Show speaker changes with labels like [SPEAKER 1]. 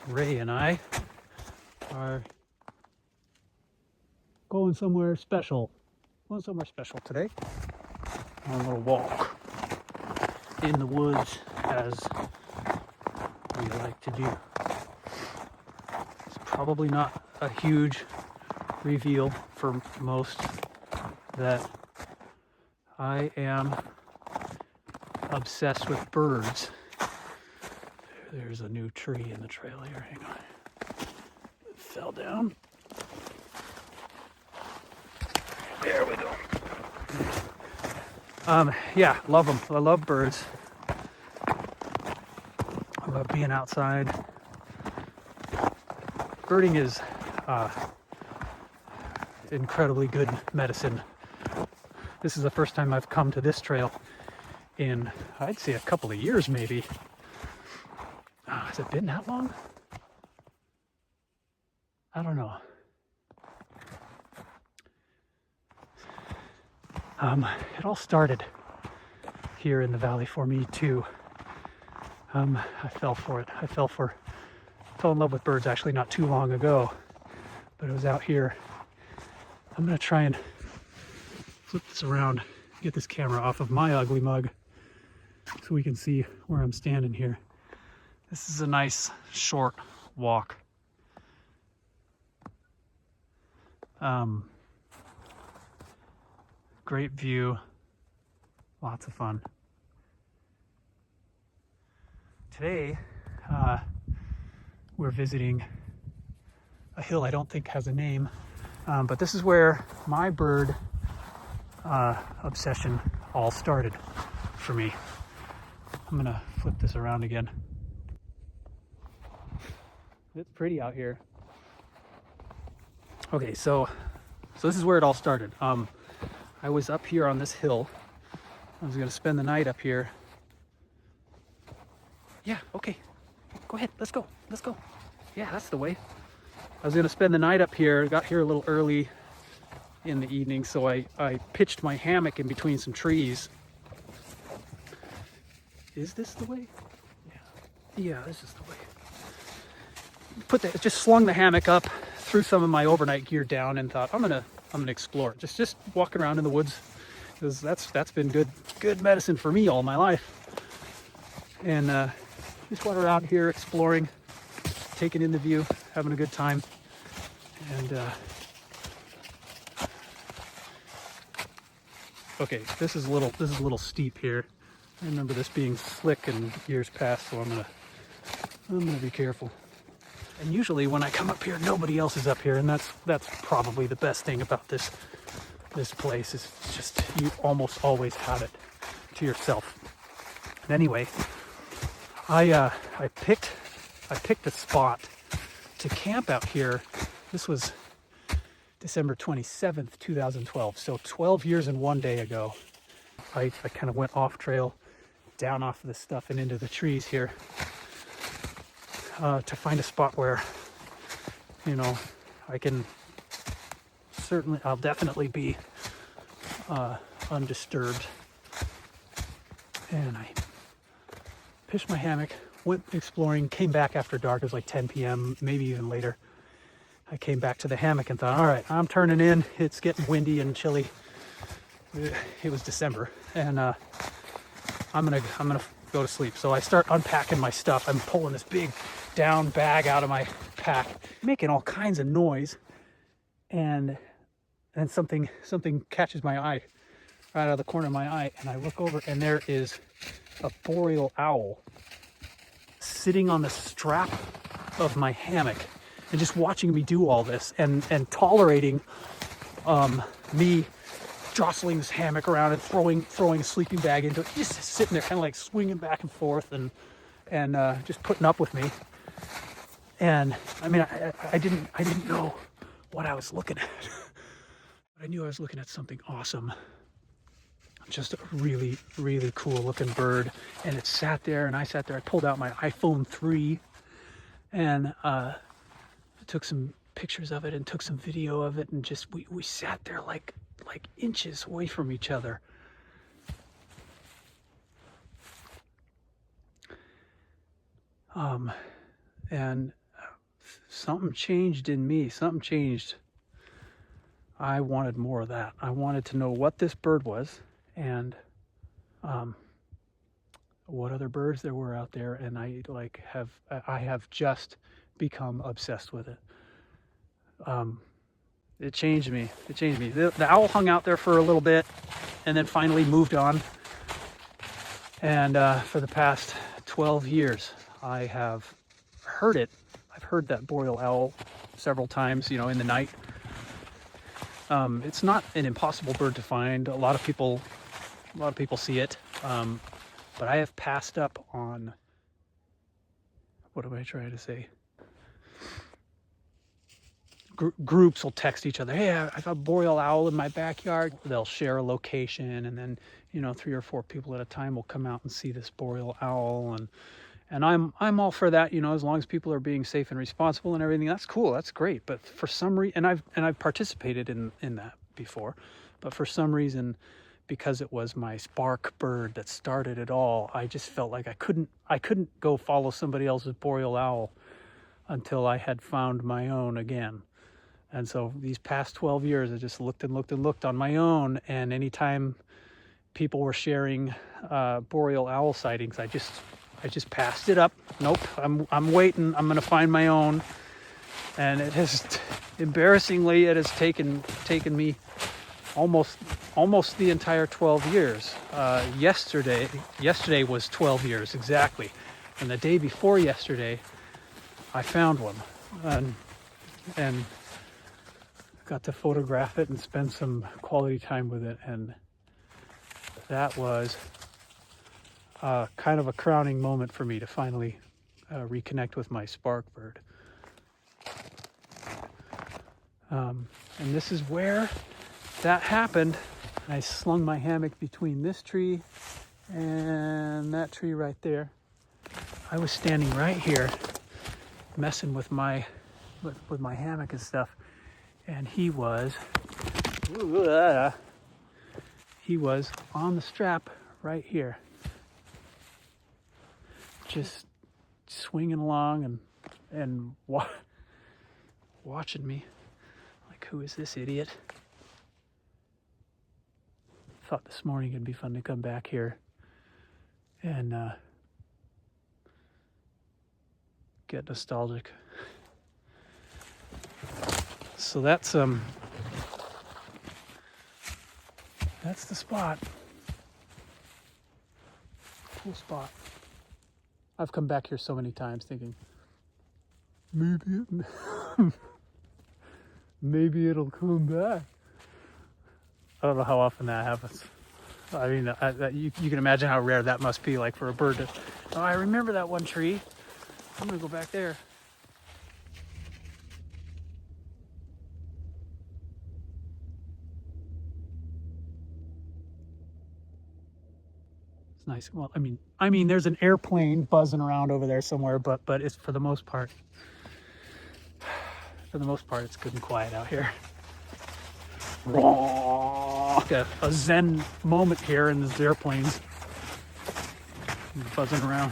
[SPEAKER 1] Ray and I are going somewhere special. Going somewhere special today. On a little walk in the woods, as we like to do. It's probably not a huge reveal for most that I am obsessed with birds. There's a new tree in the trail here. Hang on. It fell down. There we go. Yeah, love them. I love birds. I love being outside. Birding is incredibly good medicine. This is the first time I've come to this trail in, I'd say, a couple of years maybe. Has it been that long? I don't know. It all started here in the valley for me too. I fell for it. I fell in love with birds actually not too long ago, but it was out here. I'm gonna try and flip this around, get this camera off of my ugly mug so we can see where I'm standing here. This is a nice short walk. Great view, lots of fun. Today, we're visiting a hill I don't think has a name, but this is where my bird obsession all started for me. I'm gonna flip this around again. It's pretty out here. Okay, so this is where it all started. I was up here on this hill. I was gonna spend the night up here. Yeah, okay. Go ahead, let's go. Yeah, that's the way. I was gonna spend the night up here. Got here a little early in the evening, so I pitched my hammock in between some trees. Is this the way? Yeah, this is the way. Just slung the hammock up, threw some of my overnight gear down, and thought I'm gonna explore it. Just walking around in the woods, because that's been good medicine for me all my life. And just went around here exploring, taking in the view, having a good time. And okay, this is a little steep here. I remember this being slick in years past, so I'm gonna be careful. And usually when I come up here, nobody else is up here, and that's probably the best thing about this place, is just you almost always have it to yourself. And anyway, I picked a spot to camp out here. This was December 27th, 2012. So 12 years and one day ago. I kind of went off trail, down off of this stuff and into the trees here, to find a spot where, I'll definitely be undisturbed. And I pitched my hammock, went exploring, came back after dark. It was like 10 p.m., maybe even later. I came back to the hammock and thought, all right, I'm turning in. It's getting windy and chilly. It was December, and I'm gonna go to sleep. So I start unpacking my stuff. I'm pulling this big down bag out of my pack, making all kinds of noise, and something catches my eye, right out of the corner of my eye, and I look over, and there is a boreal owl sitting on the strap of my hammock and just watching me do all this, and tolerating me jostling this hammock around and throwing a sleeping bag into it, just sitting there kind of like swinging back and forth and just putting up with me. And I mean, I didn't know what I was looking at, but I knew I was looking at something awesome. Just a really, really cool looking bird. And it sat there, and I sat there. I pulled out my iPhone 3 and took some pictures of it and took some video of it, and just we sat there like inches away from each other. And something changed in me. Something changed. I wanted more of that. I wanted to know what this bird was and what other birds there were out there, and I have just become obsessed with it. It changed me. It changed me. The owl hung out there for a little bit, and then finally moved on. And for the past 12 years, I have heard it. I've heard that boreal owl several times, in the night. It's not an impossible bird to find. A lot of people see it. But I have passed up on, what am I trying to say? Groups will text each other, hey, I got a boreal owl in my backyard. They'll share a location, and then 3 or 4 people at a time will come out and see this boreal owl, and I'm all for that, as long as people are being safe and responsible and everything. That's cool, that's great. But for some reason, and I've participated in that before, but for some reason, because it was my spark bird that started it all, I just felt like I couldn't go follow somebody else's boreal owl until I had found my own again. And so these past 12 years, I just looked and looked and looked on my own, and anytime people were sharing boreal owl sightings, I just passed it up. Nope, I'm waiting. I'm going to find my own. And it has, embarrassingly, it has taken me almost the entire 12 years. Yesterday was 12 years exactly, and the day before yesterday, I found one, and got to photograph it and spend some quality time with it, and that was kind of a crowning moment for me to finally reconnect with my spark bird. And this is where that happened. I slung my hammock between this tree and that tree right there. I was standing right here messing with my hammock and stuff, and he was on the strap right here, just swinging along and watching me like, who is this idiot? Thought this morning it'd be fun to come back here and get nostalgic. So that's the spot. Cool spot. I've come back here so many times thinking, maybe it'll come back. I don't know how often that happens. I mean, you can imagine how rare that must be, like for a bird to, oh, I remember that one tree. I'm gonna go back there. It's nice. Well, I mean, there's an airplane buzzing around over there somewhere, but it's for the most part, it's good and quiet out here. A zen moment here in these airplanes buzzing around.